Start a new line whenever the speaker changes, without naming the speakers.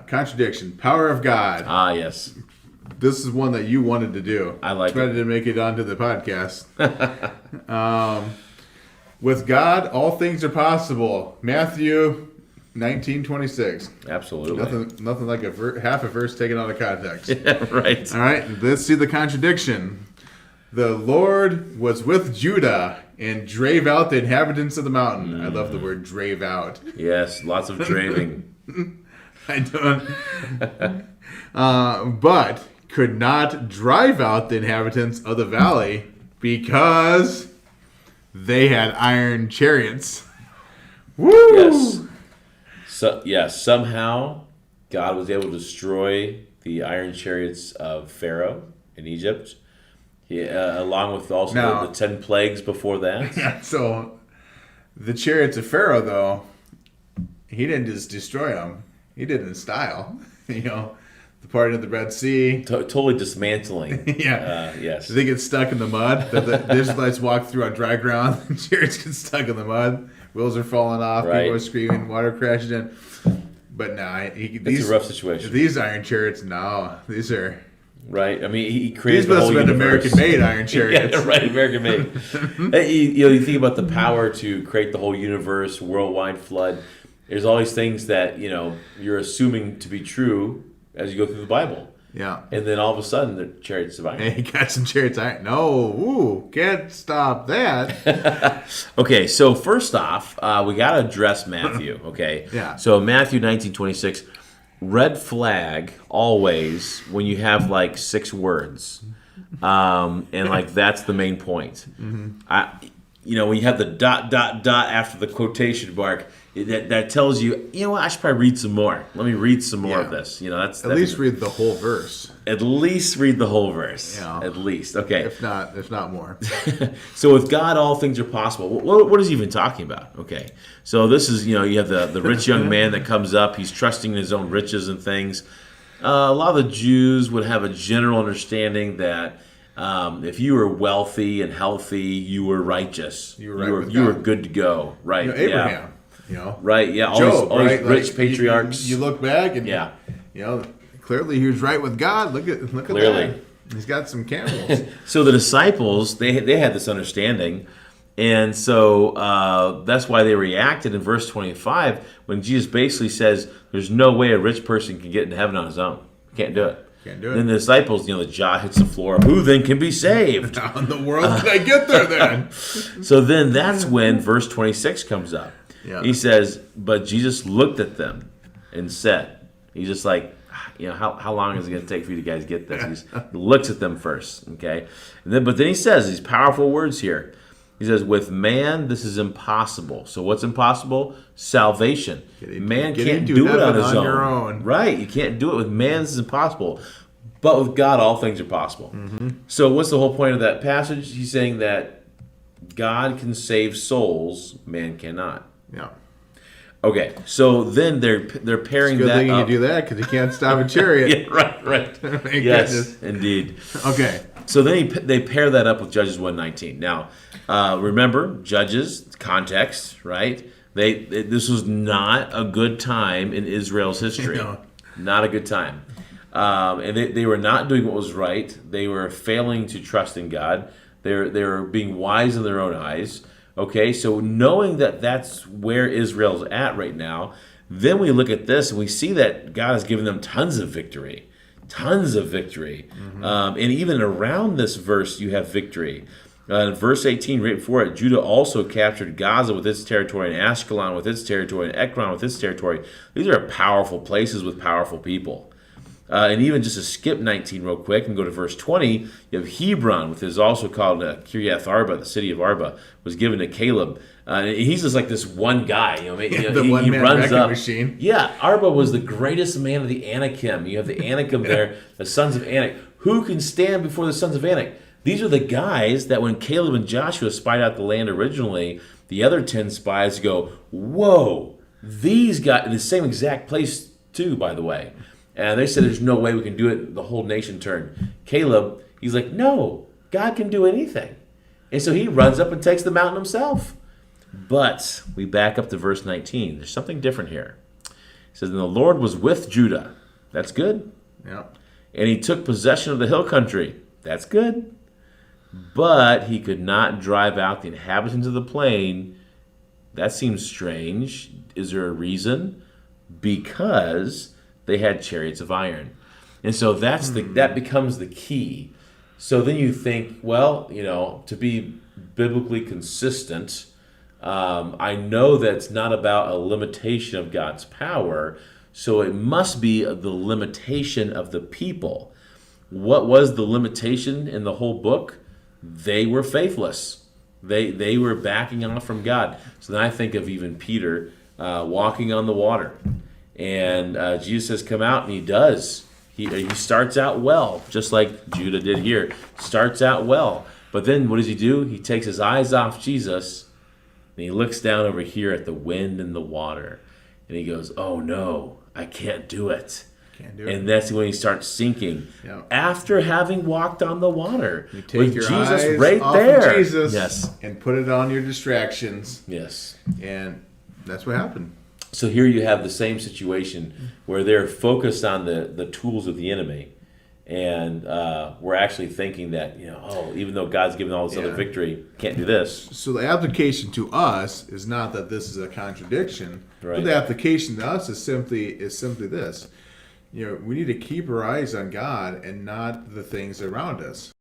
contradiction. Power of God.
Ah, yes.
This is one that you wanted to do.
I like
Tried
it.
to make it onto the podcast. With God, all things are possible. Matthew 19:26.
Absolutely.
Nothing like half a verse taken out of context.
Yeah, right.
All right, let's see the contradiction. The Lord was with Judah and drave out the inhabitants of the mountain. I love the word drave out.
Yes, lots of draving.
I don't. But could not drive out the inhabitants of the valley because they had iron chariots. Woo!
Yes. So, yes, somehow God was able to destroy the iron chariots of Pharaoh in Egypt, along with also the 10 plagues before that.
Yeah, so the chariots of Pharaoh, though, he didn't just destroy them. He did it in style. The parting of the Red Sea.
Totally dismantling.
Yeah.
Yes.
They get stuck in the mud. The Israelites walk through on dry ground. The chariots get stuck in the mud. Wheels are falling off.
Right.
People are screaming. Water crashes in. But
it's a rough situation.
These iron chariots, no. These are...
Right. I mean, he created
These
the whole
must have been
universe.
American-made iron chariots.
Yeah, right. American-made. You think about the power to create the whole universe, worldwide flood. There's all these things that, you're assuming to be true as you go through the Bible.
Yeah.
And then all of a sudden, the chariots of iron.
Hey, he got some chariots of iron. No. Can't stop that.
Okay, so first off, we got to address Matthew, okay?
Yeah.
So Matthew 19:26, red flag always when you have like 6 words. And like that's the main point. Mm-hmm. When you have the ... after the quotation mark, that tells you, what, I should probably read some more. Let me read some more of this. That's
at least read the whole verse.
At least read the whole verse.
Yeah.
At least. Okay.
If not more.
So with God, all things are possible. What is he even talking about? Okay. So this is, you have the rich young man that comes up. He's trusting in his own riches and things. A lot of the Jews would have a general understanding that if you were wealthy and healthy, you were righteous. You were good to go. Right.
Abraham.
Right. Yeah.
Job,
all these
right?
rich patriarchs.
You look back and clearly he was right with God. Look at that. He's got some camels.
So the disciples, they had this understanding, and so that's why they reacted in verse 25 when Jesus basically says, "There's no way a rich person can get into heaven on his own. Can't do it."
Can't do it.
Then the disciples, the jaw hits the floor. Who then can be saved?
How in the world can I get there then?
So then that's when verse 26 comes up.
Yeah.
He says, but Jesus looked at them and said, he's just like, how long is it going to take for you guys to get this? He looks at them first, okay? But then he says these powerful words here. He says, with man, this is impossible. So what's impossible? Salvation. Man can't do it on his own.
Your own.
Right. You can't do it with man. This is impossible. But with God, all things are possible. Mm-hmm. So what's the whole point of that passage? He's saying that God can save souls, man cannot.
Yeah.
Okay, so then they're pairing
it's a good
that
thing
up.
You do that because you can't stop a chariot.
Yeah, right. Yes, goodness. Indeed.
Okay.
So then they pair that up with Judges 1:19. Now, remember, Judges, context, right? This was not a good time in Israel's history.
No.
Not a good time. And they were not doing what was right. They were failing to trust in God. They were being wise in their own eyes. Okay, so knowing that that's where Israel's at right now, then we look at this and we see that God has given them tons of victory. Mm-hmm. And even around this verse, you have victory. In verse 18, right before it, Judah also captured Gaza with its territory, and Ashkelon with its territory, and Ekron with its territory. These are powerful places with powerful people. And even just to skip 19 real quick and go to verse 20, you have Hebron, which is also called Kiriath Arba, the city of Arba, was given to Caleb. And he's just like this one guy.
The one-man
runs up.
Machine.
Yeah, Arba was the greatest man of the Anakim. You have the Anakim there, the sons of Anak. Who can stand before the sons of Anak? These are the guys that when Caleb and Joshua spied out the land originally, the other 10 spies go, whoa, these guys, in the same exact place too, by the way. And they said, there's no way we can do it. The whole nation turned. Caleb, he's like, no, God can do anything. And so he runs up and takes the mountain himself. But we back up to verse 19. There's something different here. It says, and the Lord was with Judah. That's good.
Yeah.
And he took possession of the hill country. That's good. But he could not drive out the inhabitants of the plain. That seems strange. Is there a reason? Because they had chariots of iron. And so that becomes the key. So then you think, well, to be biblically consistent, I know that it's not about a limitation of God's power, so it must be the limitation of the people. What was the limitation in the whole book? They were faithless. They were backing off from God. So then I think of even Peter walking on the water. And Jesus says, come out, and he does. He starts out well, just like Judah did here. Starts out well. But then what does he do? He takes his eyes off Jesus, and he looks down over here at the wind and the water. And he goes, oh no, I can't do it. And that's when he starts sinking.
Yeah.
After having walked on the water.
You take
with
your
Jesus
eyes
right
off
there.
of Jesus
Yes.
and put it on your distractions.
Yes.
And that's what happened.
So here you have the same situation where they're focused on the tools of the enemy. And we're actually thinking that, even though God's given all this other victory, can't do this.
So the application to us is not that this is a contradiction,
Right.
but the application to us is simply this. We need to keep our eyes on God and not the things around us.